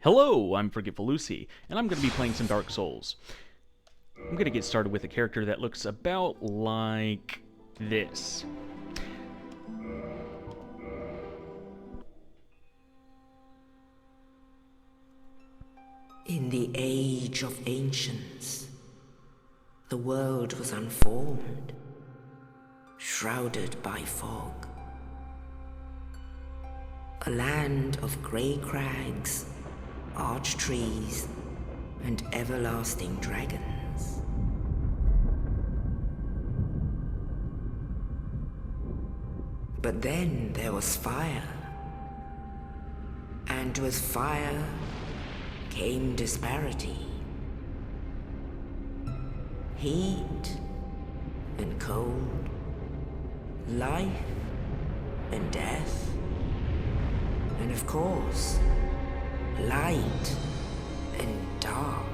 Hello, I'm Forgetful Lucy, and I'm going to be playing some Dark Souls. I'm going to get started with a character that looks about like this. In the age of ancients, the world was unformed, shrouded by fog. A land of grey crags, arch trees, and everlasting dragons. But then there was fire, and with fire came disparity. Heat and cold, life and death, and of course, light and dark.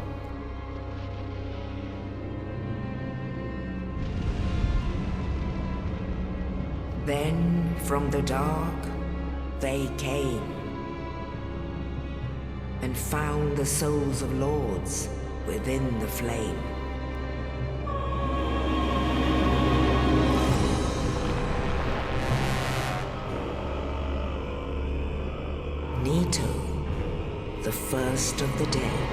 Then from the dark they came and found the souls of lords within the flame. Nito, the first of the dead.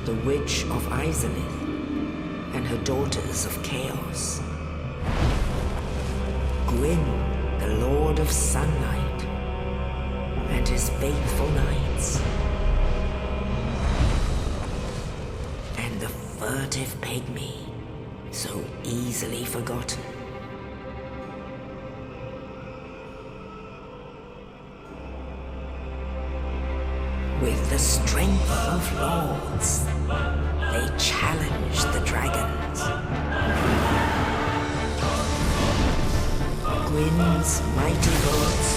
The Witch of Izalith and her daughters of Chaos. Gwyn, the Lord of Sunlight, and his faithful knights. And the furtive pygmy, so easily forgotten. With the strength of lords, they challenged the dragons. Gwyn's mighty lords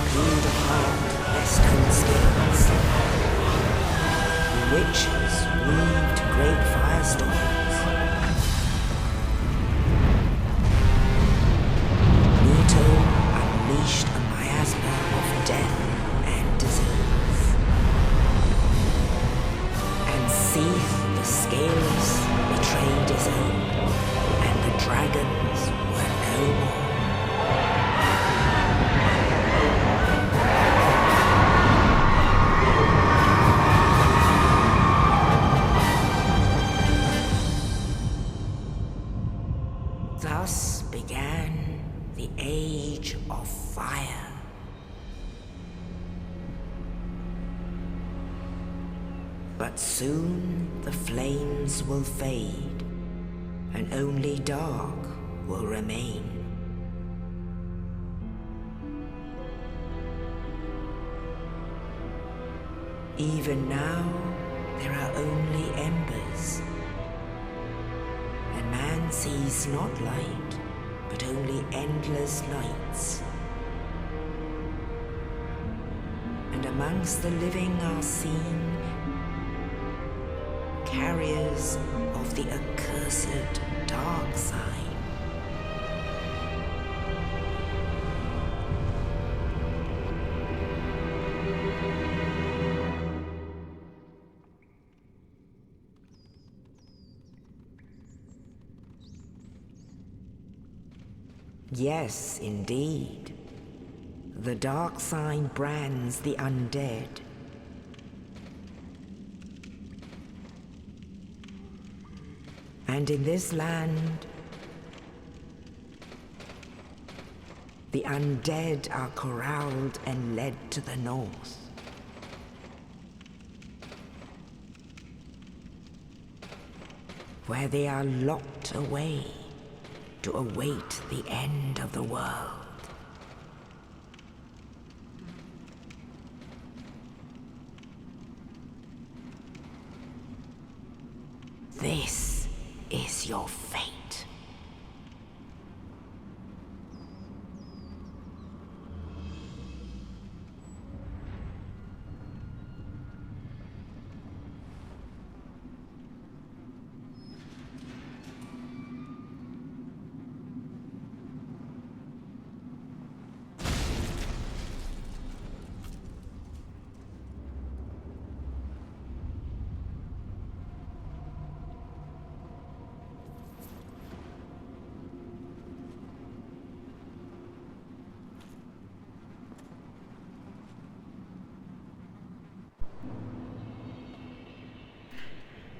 peeled apart their stone skills. The witches weaved great firestorms. Nito unleashed a miasma of death and disease. And Seath, the Scaleless, betrayed his own, and the dragons were no more. Thus began the Age of Fire. But soon the flames will fade, and only dark will remain. Even now, there are only embers. And man sees not light, but only endless nights. And amongst the living are seen carriers of the accursed dark side. Yes, indeed. The dark sign brands the undead. And in this land, the undead are corralled and led to the north. Where they are locked away to await the end of the world. This is your fate.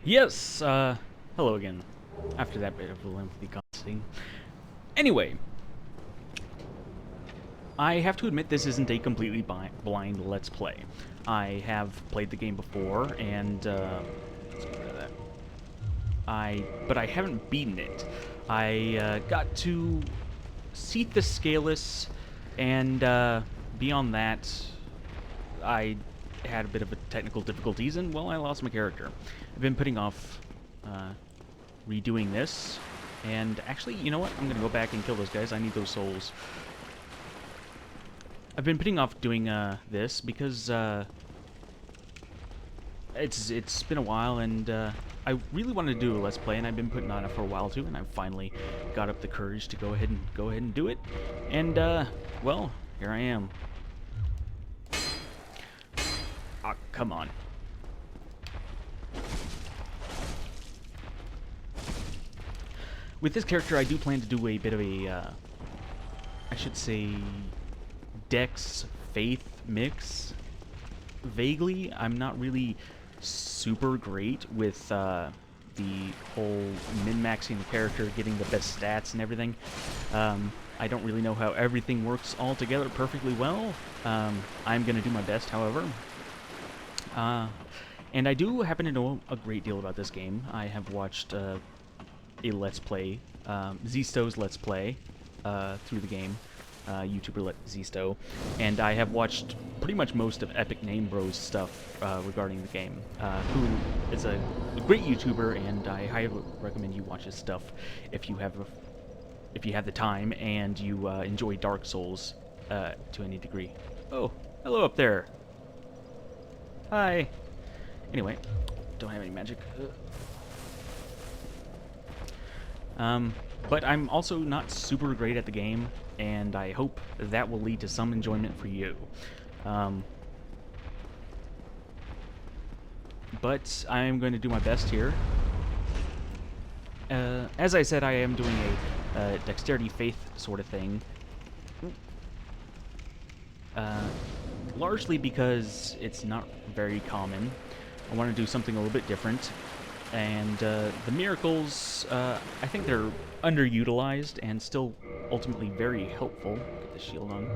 Yes, hello again. After that bit of a lengthy cutscene. Anyway, I have to admit this isn't a completely blind Let's Play. I have played the game before, and, let's get rid of that. But I haven't beaten it. I, got to Seat the Scaleless, and, beyond that, I had a bit of a technical difficulties, and, well, I lost my character. I've been putting off, redoing this, and actually, you know what? I'm gonna go back and kill those guys. I need those souls. I've been putting off doing, this because, it's been a while, and, I really wanted to do a Let's Play, and I've been putting on it for a while, too, and I finally got up the courage to go ahead and do it. And, well, here I am. Ah, come on. With this character, I do plan to do a bit of a, I should say, Dex Faith mix. Vaguely, I'm not really super great with the whole min-maxing the character, getting the best stats and everything. I don't really know how everything works all together perfectly well. I'm going to do my best, however. And I do happen to know a great deal about this game. I have watched a Let's Play, Zisto's Let's Play, through the game, YouTuber Zisto, and I have watched pretty much most of Epic Name Bros stuff regarding the game, who is a great YouTuber, and I highly recommend you watch his stuff if you have the time and you enjoy Dark Souls to any degree. Oh, hello up there. Hi. Anyway, don't have any magic. But I'm also not super great at the game, and I hope that will lead to some enjoyment for you. But I am going to do my best here. As I said, I am doing a dexterity faith sort of thing. Largely because it's not very common. I want to do something a little bit different. And the miracles, I think they're underutilized and still ultimately very helpful. Get the shield on.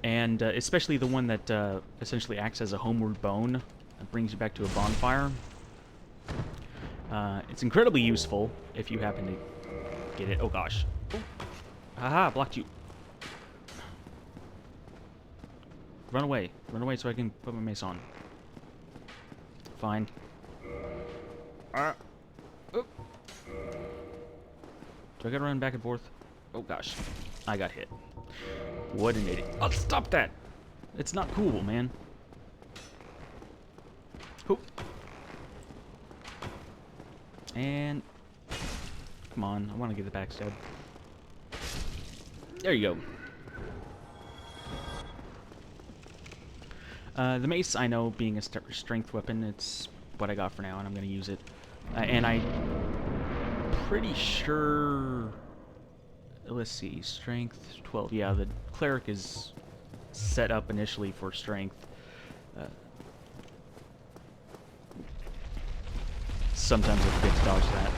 And especially the one that essentially acts as a homeward bone. It brings you back to a bonfire. It's incredibly useful if you happen to get it. Oh gosh. Oh. Haha, blocked you. Run away. Run away so I can put my mace on. Fine. Oh. Do I gotta run back and forth? Oh gosh. I got hit. What an idiot. Oh, stop that! It's not cool, man. Hoop. And... come on, I want to get the backstab. There you go. The mace, I know, being a strength weapon, it's what I got for now, and I'm going to use it. And I'm pretty sure... let's see, strength 12. Yeah, the cleric is set up initially for strength. Sometimes I forget to dodge that.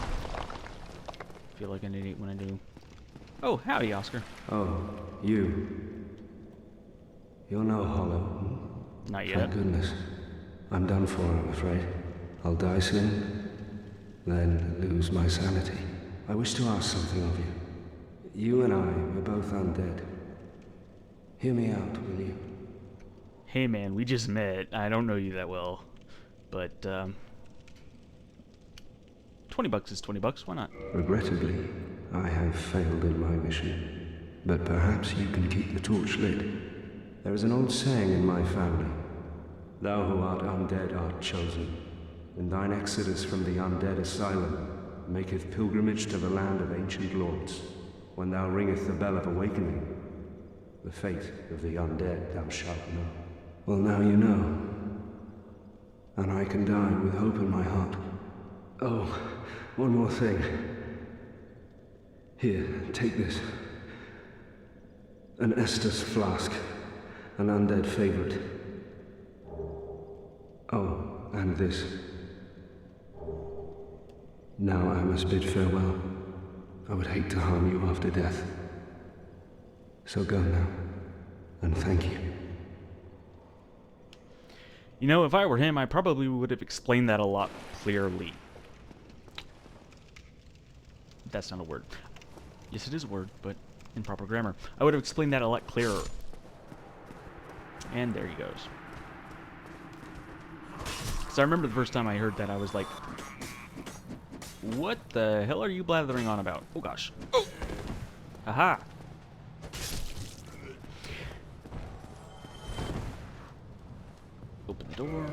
Feel like an idiot when I do. Oh, howdy, Oscar. Oh, you. You're no hollow. Hmm? Not yet. Thank goodness. I'm done for, I'm afraid. I'll die soon, then lose my sanity. I wish to ask something of you. You and I, we're both undead. Hear me out, will you? Hey man, we just met. I don't know you that well. But, $20 is $20, why not? Regrettably, I have failed in my mission. But perhaps you can keep the torch lit. There is an old saying in my family. Thou who art undead art chosen, and thine exodus from the undead asylum maketh pilgrimage to the land of ancient lords. When thou ringeth the bell of awakening, the fate of the undead thou shalt know. Well, now you know, and I can die with hope in my heart. Oh, one more thing. Here, take this. An Estus flask, an undead favorite. Oh, and this. Now I must bid farewell. I would hate to harm you after death. So go now, and thank you. You know, if I were him, I probably would have explained that a lot clearly. That's not a word. Yes, it is a word, but in proper grammar. I would have explained that a lot clearer. And there he goes. So I remember the first time I heard that, I was like, what the hell are you blathering on about? Oh gosh. Oh! Aha! Open the door.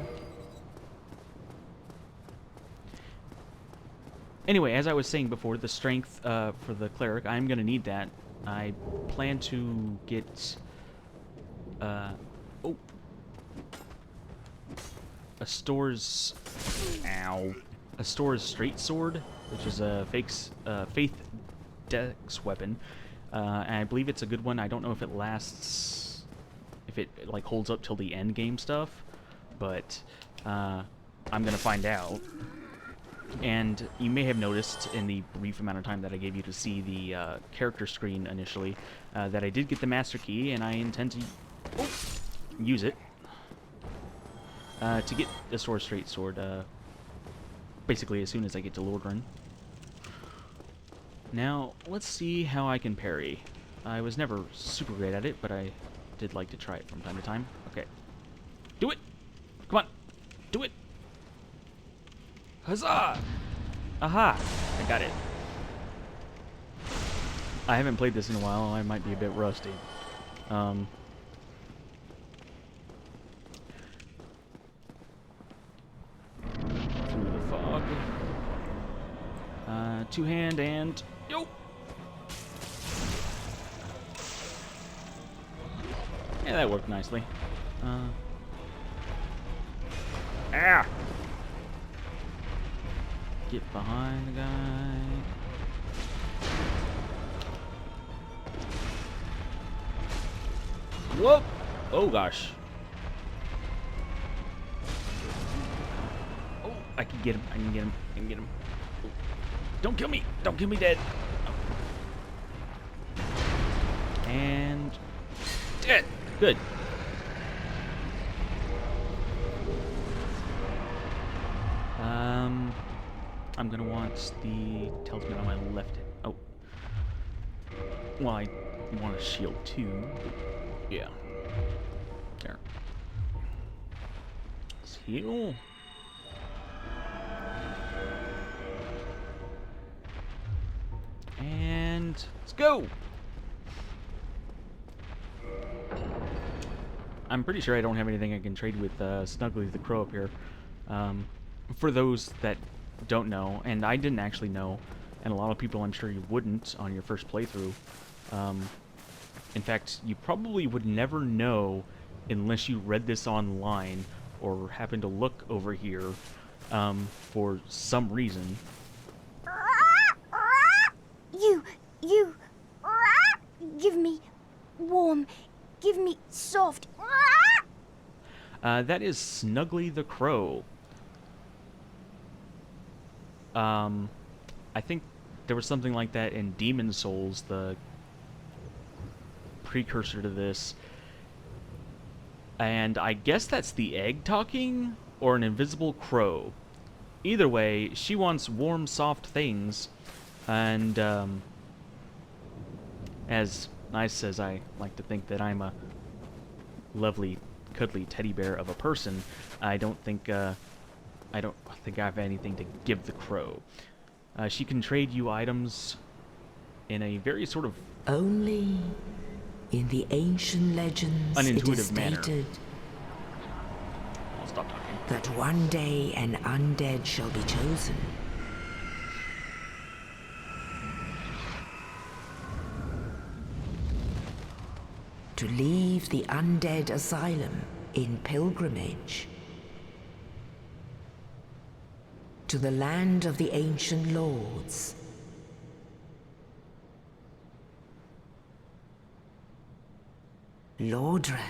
Anyway, as I was saying before, the strength for the cleric, I'm going to need that. I plan to get... oh! A store's... Ow. A store's straight sword, which is a faith dex weapon. And I believe it's a good one. I don't know if it lasts... if it, like, holds up till the end game stuff. But, I'm going to find out. And you may have noticed in the brief amount of time that I gave you to see the character screen initially that I did get the master key, and I intend to use it to get the sword straight sword basically as soon as I get to Lordran. Now, let's see how I can parry. I was never super great at it, but I did like to try it from time to time. Okay. Do it! Come on! Do it! Huzzah! Aha! I got it. I haven't played this in a while. I might be a bit rusty. Through the fog. Two-hand and... Yo! Yeah, that worked nicely. Ah! Get behind the guy. Whoop! Oh gosh. Oh, I can get him. I can get him. I can get him. Oh. Don't kill me! Don't kill me dead! Oh. And... dead! Good. I'm gonna want the talisman on my left. Oh. Well, I want a shield too. Yeah. There. Let's heal. And let's go! I'm pretty sure I don't have anything I can trade with Snuggly the Crow up here. For those that don't know, and I didn't actually know, and a lot of people I'm sure you wouldn't on your first playthrough. In fact, you probably would never know unless you read this online or happened to look over here for some reason. You, give me warm, give me soft. That is Snuggly the Crow. I think there was something like that in Demon Souls, the precursor to this. And I guess that's the egg talking, or an invisible crow. Either way, she wants warm, soft things, and as nice as I like to think that I'm a lovely, cuddly teddy bear of a person, I don't think I have anything to give the crow. She can trade you items in a very sort of Only in the ancient legends it is unintuitive manner. stated I'll stop talking. that one day an undead shall be chosen. To leave the undead asylum in pilgrimage to the land of the ancient lords. Lordran.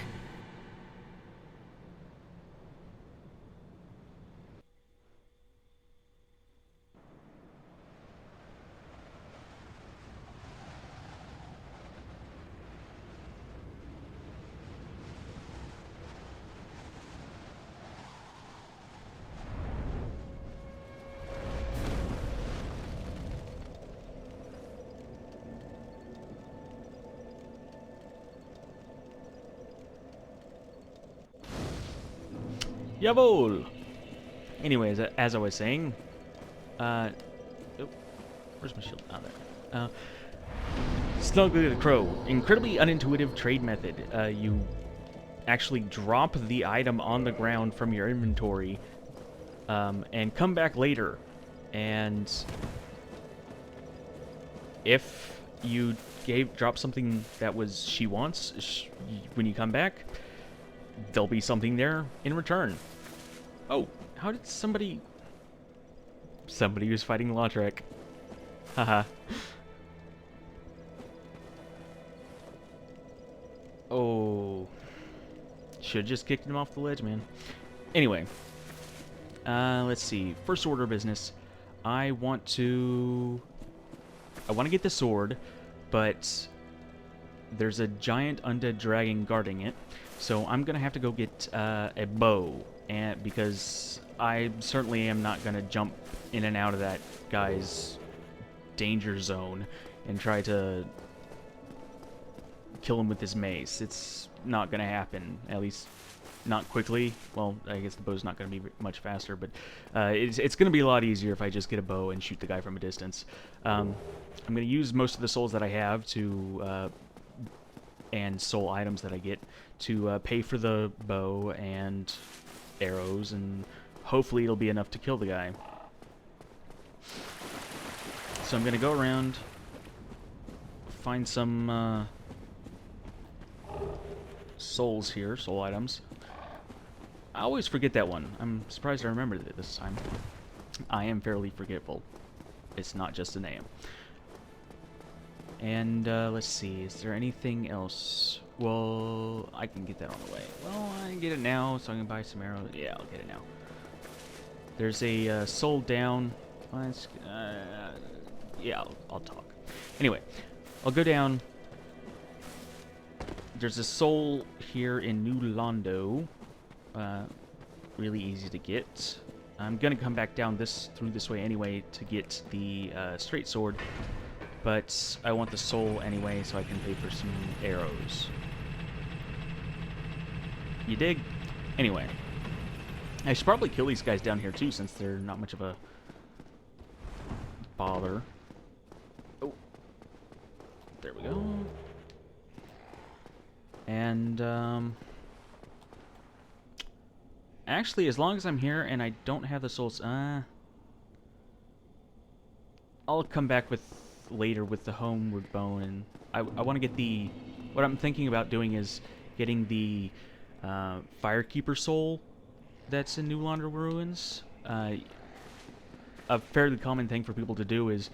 Jawohl! Anyways, as I was saying, oh, where's my shield? Oh, there. Snuggly the Crow. Incredibly unintuitive trade method. You actually drop the item on the ground from your inventory, and come back later. And if you drop something that was she wants, when you come back, there'll be something there in return. Oh, how did somebody was fighting Lautrec. Haha. Oh. Should just kicked him off the ledge, man. Anyway. Let's see. First order of business. I want to get the sword, but there's a giant undead dragon guarding it. So I'm going to have to go get a bow, and because I certainly am not going to jump in and out of that guy's danger zone and try to kill him with his mace. It's not going to happen, at least not quickly. Well, I guess the bow's not going to be much faster, but it's going to be a lot easier if I just get a bow and shoot the guy from a distance. I'm going to use most of the souls that I have to, and soul items that I get, to pay for the bow and arrows, and hopefully it'll be enough to kill the guy. So I'm going to go around, find some souls here, soul items. I always forget that one. I'm surprised I remembered it this time. I am fairly forgetful. It's not just a name. And let's see, is there anything else? Well, I can get that on the way. Well, I can get it now, so I can buy some arrows. Yeah, I'll get it now. There's a soul down. Yeah, I'll talk. Anyway, I'll go down. There's a soul here in New Londo. Really easy to get. I'm gonna come back down through this way anyway to get the straight sword, but I want the soul anyway so I can pay for some arrows. You dig? Anyway, I should probably kill these guys down here too, since they're not much of a bother. Oh, there we go. And actually, as long as I'm here and I don't have the souls, I'll come back later with the homeward bone, and I want to get the. What I'm thinking about doing is getting the Firekeeper soul that's in New Londo Ruins. A fairly common thing for people to do is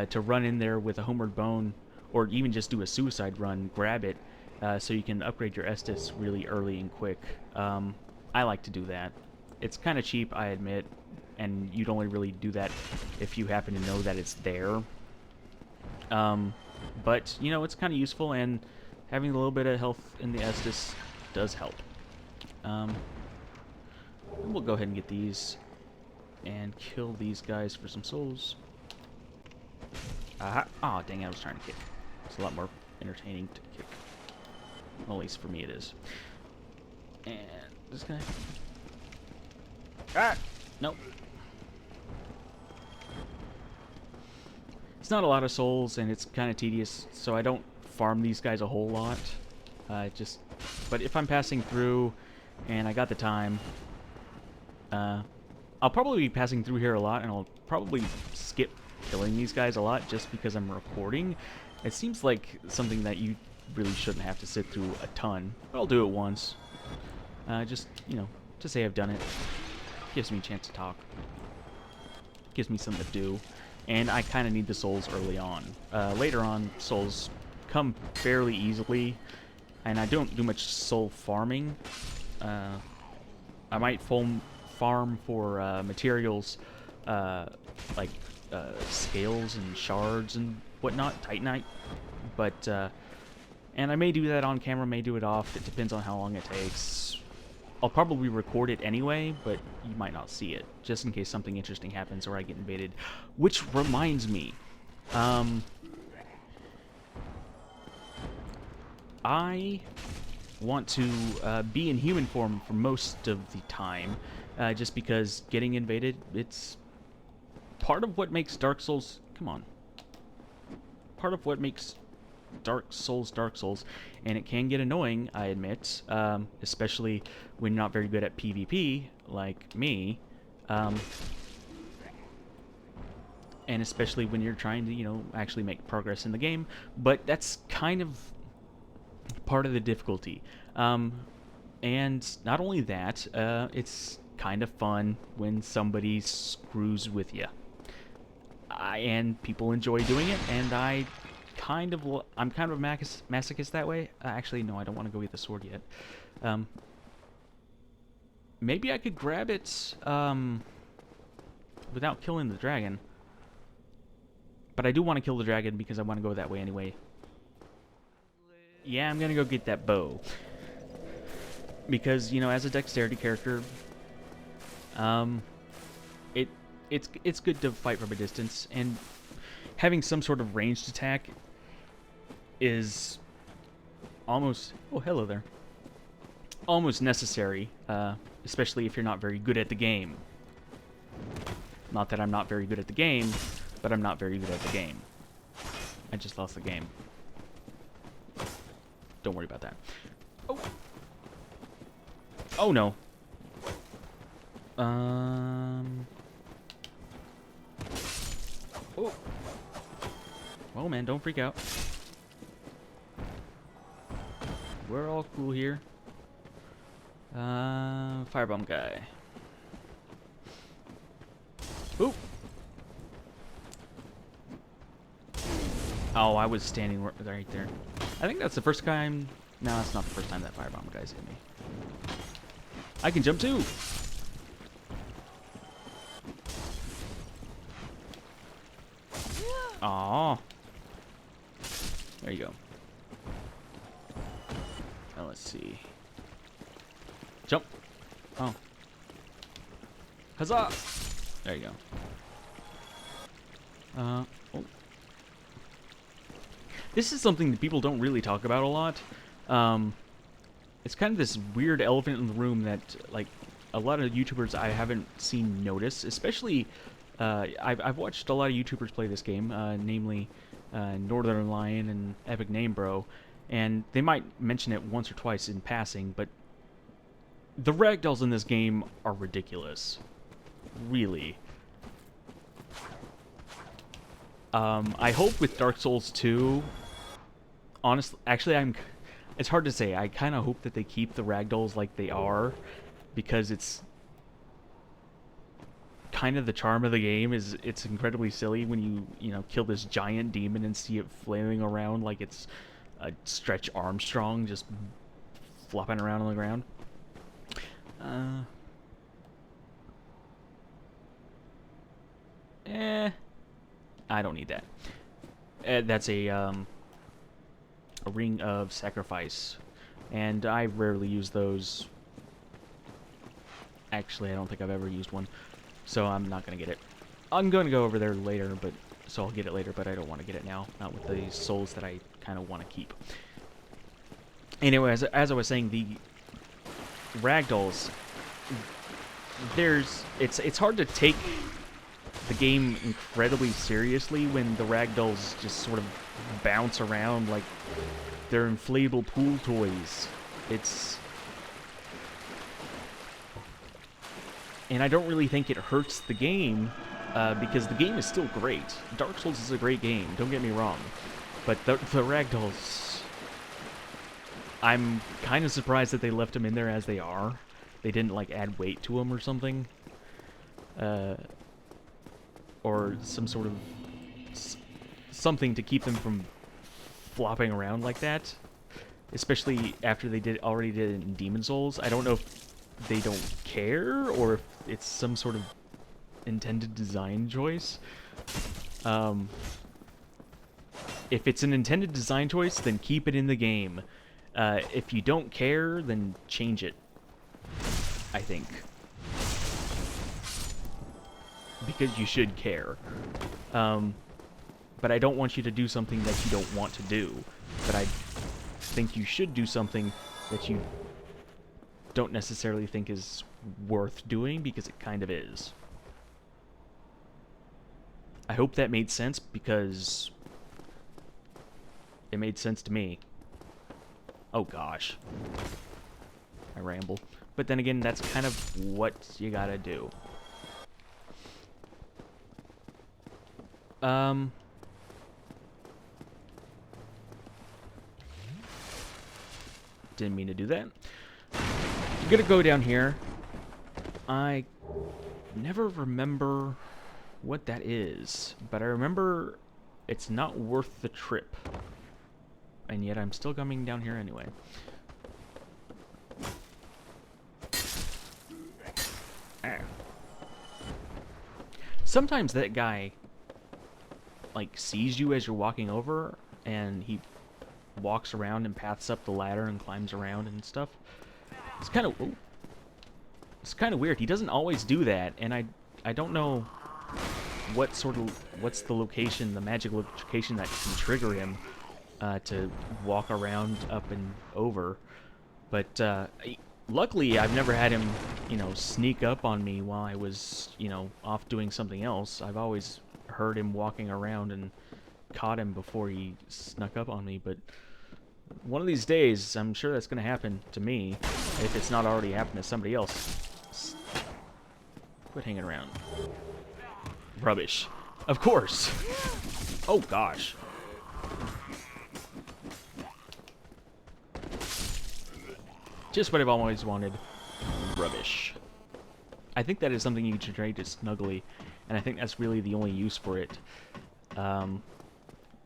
to run in there with a homeward bone, or even just do a suicide run, grab it, so you can upgrade your Estus really early and quick. I like to do that. It's kind of cheap, I admit, and you'd only really do that if you happen to know that it's there. But, you know, it's kind of useful, and having a little bit of health in the Estus does help. We'll go ahead and get these and kill these guys for some souls. Aha! Aw, dang it, I was trying to kick. It's a lot more entertaining to kick. Well, at least for me it is. And this guy. Ah! Nope. It's not a lot of souls, and it's kind of tedious, so I don't farm these guys a whole lot. But if I'm passing through and I got the time, I'll probably be passing through here a lot, and I'll probably skip killing these guys a lot just because I'm recording. It seems like something that you really shouldn't have to sit through a ton, but I'll do it once. Just, you know, to say I've done it. Gives me a chance to talk. Gives me something to do. And I kind of need the souls early on. Later on, souls come fairly easily, and I don't do much soul farming. I might farm for materials like scales and shards and whatnot, titanite. But and I may do that on camera, may do it off. It depends on how long it takes. I'll probably record it anyway, but you might not see it, just in case something interesting happens or I get invaded. Which reminds me, I want to be in human form for most of the time, just because getting invaded, it's part of what makes Dark Souls... Come on. Part of what makes Dark Souls, and it can get annoying, I admit, especially when you're not very good at PvP, like me, and especially when you're trying to, you know, actually make progress in the game, but that's kind of part of the difficulty. And not only that, it's kind of fun when somebody screws with you. And people enjoy doing it, and I'm kind of a masochist that way. Actually, no, I don't want to go get the sword yet. Maybe I could grab it without killing the dragon. But I do want to kill the dragon because I want to go that way anyway. Yeah, I'm gonna go get that bow. Because, you know, as a dexterity character, it's good to fight from a distance, and having some sort of ranged attack is almost... Oh, hello there. Almost necessary, especially if you're not very good at the game. Not that I'm not very good at the game, but I'm not very good at the game. I just lost the game. Don't worry about that. Oh! Oh, no. Oh. Well, man, don't freak out. We're all cool here. Firebomb guy. Oop. Oh, I was standing right there. I think that's the first time... No, that's not the first time that firebomb guy's hit me. I can jump too! Aww. There you go. Now let's see. Jump! Oh. Huzzah! There you go. Oh. This is something that people don't really talk about a lot. It's kind of this weird elephant in the room that, like, a lot of YouTubers I haven't seen notice. Especially, I've watched a lot of YouTubers play this game, namely Northern Lion and Epic Name Bro, and they might mention it once or twice in passing, but the ragdolls in this game are ridiculous. Really. I hope with Dark Souls 2, honestly, actually, it's hard to say. I kind of hope that they keep the ragdolls like they are, because it's kind of the charm of the game. Is it's incredibly silly when you know, kill this giant demon and see it flailing around like it's a Stretch Armstrong just flopping around on the ground. I don't need that. That's a ring of sacrifice, and I rarely use those. Actually, I don't think I've ever used one, so I'm not gonna get it. I'm gonna go over there later, so I'll get it later, but I don't want to get it now. Not with the souls that I kind of want to keep. Anyway, as I was saying, the ragdolls. It's hard to take the game incredibly seriously when the ragdolls just sort of bounce around like they're inflatable pool toys. And I don't really think it hurts the game, because the game is still great. Dark Souls is a great game, don't get me wrong. But the ragdolls... I'm kind of surprised that they left them in there as they are. They didn't, like, add weight to them or something. Or some sort of... something to keep them from flopping around like that. Especially after they already did it in Demon Souls. I don't know if they don't care, or if it's some sort of intended design choice. If it's an intended design choice, then keep it in the game. If you don't care, then change it, I think. Because you should care. But I don't want you to do something that you don't want to do. But I think you should do something that you don't necessarily think is worth doing, because it kind of is. I hope that made sense, because it made sense to me. Oh gosh. I ramble. But then again, that's kind of what you gotta do. Didn't mean to do that. I'm gonna go down here. I never remember what that is, but I remember it's not worth the trip. And yet I'm still coming down here anyway. Ah. Sometimes that guy, like, sees you as you're walking over, and he walks around and paths up the ladder and climbs around and stuff. It's kind of... Ooh. It's kind of weird. He doesn't always do that, and I don't know what's the location, the magic location that can trigger him to walk around up and over. But luckily, I've never had him, you know, sneak up on me while I was, you know, off doing something else. I've always heard him walking around and caught him before he snuck up on me. But one of these days, I'm sure that's going to happen to me, if it's not already happened to somebody else. Quit hanging around. Rubbish. Of course. Oh gosh. Just what I've always wanted. Rubbish. I think that is something you should trade to Snuggly, and I think that's really the only use for it. I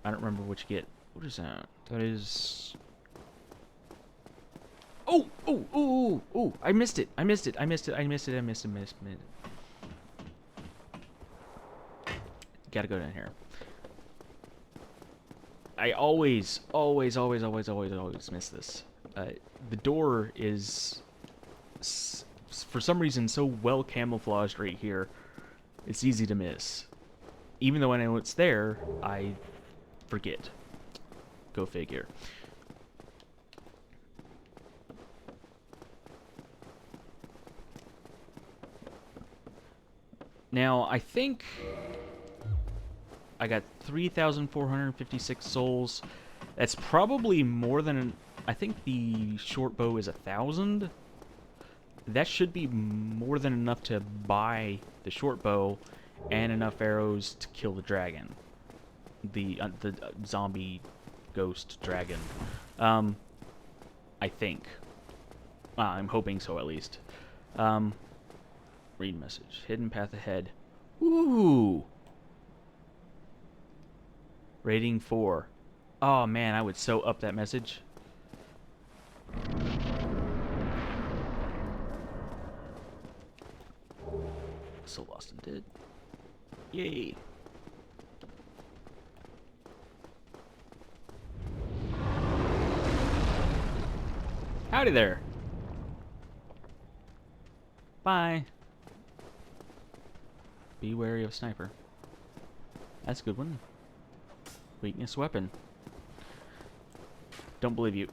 don't remember what you get. What is that? That is... Oh! Oh! Oh! Oh! I missed it! I missed it! I missed it! I missed it! I missed it! Missed it! Gotta go down here. I always miss this. The door is, for some reason, so well camouflaged right here. It's easy to miss. Even though I know it's there, I forget. Go figure. Now, I think I got 3,456 souls. That's probably more than... I think the short bow is 1,000. That should be more than enough to buy the short bow and enough arrows to kill the dragon. The zombie ghost dragon. I think. I'm hoping so, at least. Read message. Hidden path ahead. Ooh! Rating 4. Oh man, I would so up that message. So lost and dead. Yay. Howdy there. Bye. Be wary of sniper. That's a good one. Weakness weapon. Don't believe you.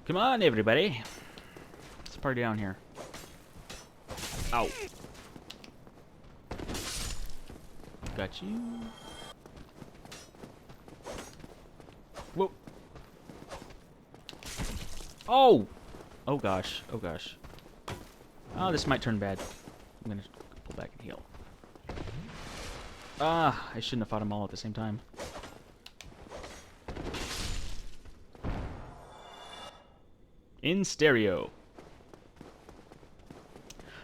Come on, everybody. Let's party down here. Ow. Got you. Whoa. Oh! Oh gosh. Oh gosh. Oh, this might turn bad. I'm gonna pull back and heal. Ah, I shouldn't have fought them all at the same time. In stereo.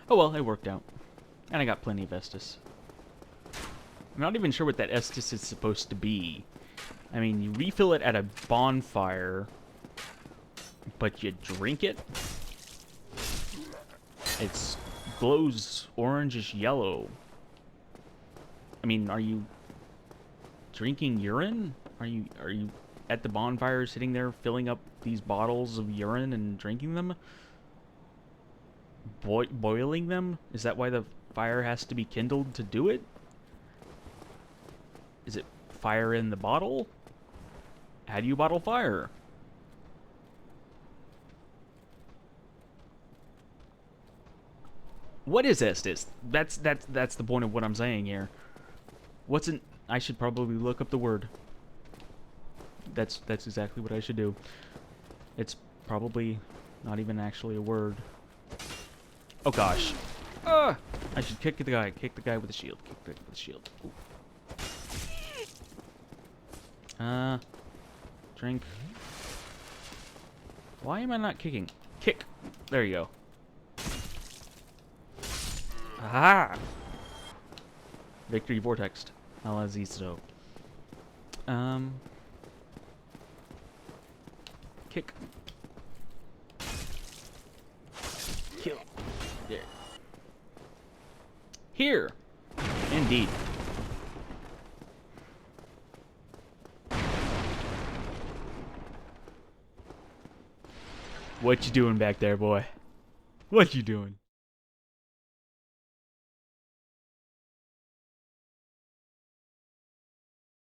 Oh well, it worked out. And I got plenty of Estus. I'm not even sure what that Estus is supposed to be. I mean, you refill it at a bonfire, but you drink it? It glows orangish yellow. I mean, are you drinking urine? Are you at the bonfire sitting there filling up these bottles of urine and drinking them? Boiling them? Is that why the fire has to be kindled to do it? Is it fire in the bottle? How do you bottle fire? What is Estus? That's the point of what I'm saying here. What's an... I should probably look up the word. That's exactly what I should do. It's probably not even actually a word. Oh gosh. I should kick the guy. Kick the guy with the shield. Kick the guy with the shield. Ooh. Drink. Why am I not kicking? Kick. There you go. Aha! Victory vortex. Alleviate. Kick. Kill. There. Here. Indeed. What you doing back there, boy? What you doing?